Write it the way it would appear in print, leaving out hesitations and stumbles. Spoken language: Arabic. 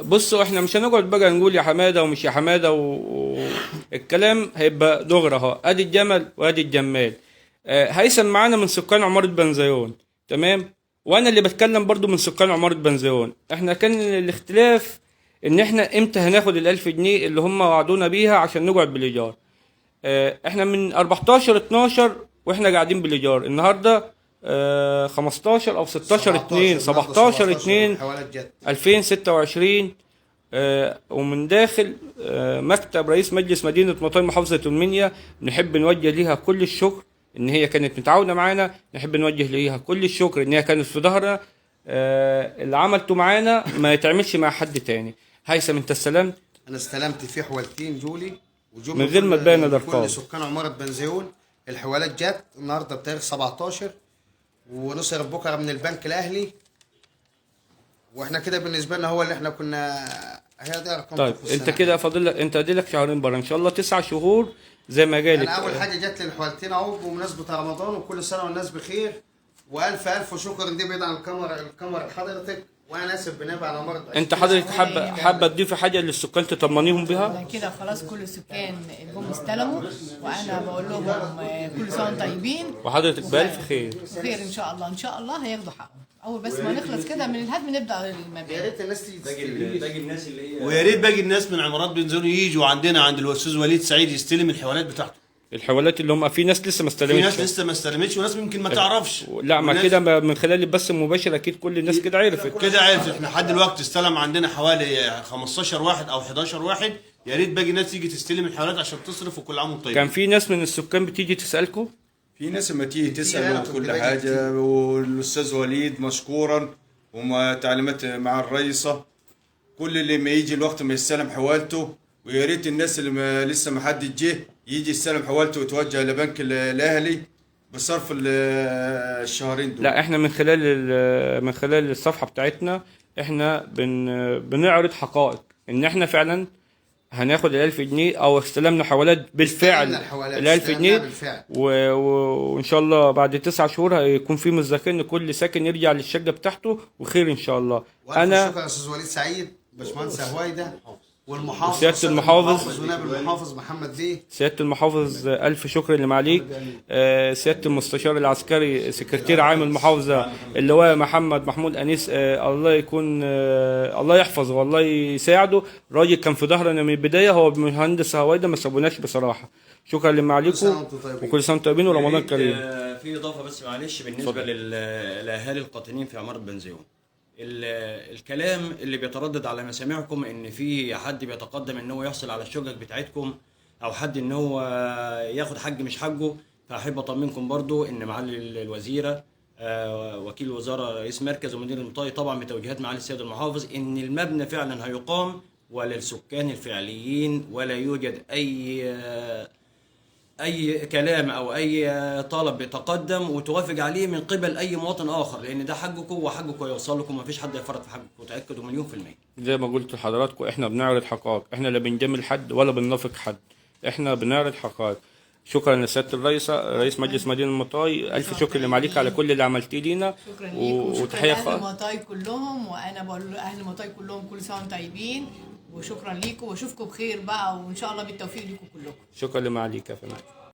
بصوا احنا مش هنقعد بقى نقول يا حماده ومش يا حماده الكلام هيبقى دغري اهو، ادي الجمل وادي الجمال. هيثم معانا من سكان عماره بنزيون، تمام، وانا اللي بتكلم برضو من سكان عماره بنزيون. احنا كان الاختلاف ان احنا امتى هناخد ال1000 جنيه اللي هم وعدونا بيها عشان نقعد بالايجار. احنا من 14 12 واحنا قاعدين بالايجار. النهارده 15 او 16 2 17 2 2026. ومن داخل مكتب رئيس مجلس مدينة مطار محافظة المنيا نحب نوجه ليها كل الشكر ان هي كانت متعاونة معانا، نحب نوجه ليها كل الشكر ان هي كانت في ظهرنا. اللي عملته معانا ما يتعملش مع حد تاني. هيثم انت استلمت؟ انا استلمت في حوالتين جولي من غير ما تبين الارقام. كل سكان عمارة بنزيون الحوالات جت النهارده بتاريخ 17 ونصرف بكره من البنك الاهلي، واحنا كده بالنسبه لنا هو اللي احنا كنا هي دي ارقام. طيب انت كده فاضل لك، انت اديلك شهرين بره ان شاء الله 9 شهور زي ما جالك. انا اول حاجه جت لي الحوالتين اهو بمناسبه رمضان وكل سنه والناس بخير، والف الف شكر. دي بعيد عن الكاميرا حضرتك، وانا اسف بنابع على مرض. انت حضرتك حابه تضيفي حاجه للسكان تطمنيهم بيها؟ كده خلاص كل السكان جم استلموا، وانا بقول لهم كل سنه وانتم طيبين وحضرتك بالف خير. خير ان شاء الله، ان شاء الله هياخدوا حقهم. اول بس ما نخلص كده من الهدم نبدا المباني. يا ريت الناس تيجي باقي الناس اللي هي، ويا ريت باقي الناس من عمارات بنزيون يجوا عندنا عند الاستاذ وليد سعيد يستلم الحوالات بتاعته. الحوالات اللي هم في ناس لسه ما استلمتش، في ناس لسه ما استلمتش وناس ممكن ما تعرفش. لا ما كده من خلال البث المباشر اكيد كل الناس كده عرفت. كده عرفت. احنا لحد دلوقتي استلم عندنا حوالي 15 واحد او 11 واحد. يا ريت باقي الناس تيجي تستلم الحوالات عشان تصرف وكل عام وانتم طيبين. كان في ناس من السكان بتيجي تسالكم؟ في ناس لما تيجي تسال وكل حاجه، والاستاذ وليد مشكورا وما تعليمات مع الرئيسه كل اللي ما يجي الوقت ما يستلم حوالته. ويا ريت الناس اللي لسه ما حد جه يجي يستلم حوالته ويتوجه لبنك الاهلي بصرف الشهرين دول. لا احنا من خلال الصفحه بتاعتنا احنا بنعرض حقائق ان احنا فعلا هناخد ال1000 جنيه او استلمنا حوالات بالفعل ال1000 جنيه، وان شاء الله بعد 9 شهور هيكون في مصداقيه ان كل ساكن يرجع للشقه بتاعته وخير ان شاء الله. انا شكرا استاذ وليد سعيد، باشمهندس هوايده، والمحافظ سياده المحافظ ونائب المحافظ محمد بيه. سياده المحافظ الف شكر اللي معليك. سياده المستشار العسكري سكرتير عام المحافظه اللواء محمد محمود انيس، الله يكون الله يحفظه والله يساعده. راجل كان في ظهرنا من البدايه، هو مهندس هوايده ما سابوناش بصراحه. شكرا اللي معليكم وكل سنه وانتم طيبين ورمضان كريم. في اضافه بس معلش بالنسبه للاهالي القاطنين في عماره بنزيون، الكلام اللي بيتردد على مسامعكم ان في حد بيتقدم ان هو يحصل على الشقق بتاعتكم او حد ان هو ياخد حق مش حقه، فاحب اطمنكم برضو ان معالي الوزيره وكيل الوزاره رئيس مركز ومدير المطاي طبعا بتوجيهات معالي السيد المحافظ ان المبنى فعلا هيقام وللسكان الفعليين، ولا يوجد اي كلام او اي طلب بيتقدم وتوافق عليه من قبل اي مواطن اخر، لان ده حقكم وحقكم يوصل لكم، ما فيش حد يفرط في حقكم، وتاكدوا مليون في المية. زي ما قلت لحضراتكم احنا بنعرض حقائق، احنا لا بنجامل حد ولا بننافق حد، احنا بنعرض حقائق. شكرا لسياده رئيس مجلس مدينه المطاي، الف شكر اللي معليك على كل اللي عملتيه لينا. شكرا ليكم وتحيه اهل المطاي كلهم، وانا بقول لاهل المطاي كلهم كل سنه وانتم طيبين، وشكرا ليكم واشوفكم بخير بقى وان شاء الله بالتوفيق ليكم كلكم. شكرا اللي معليك يا فندم.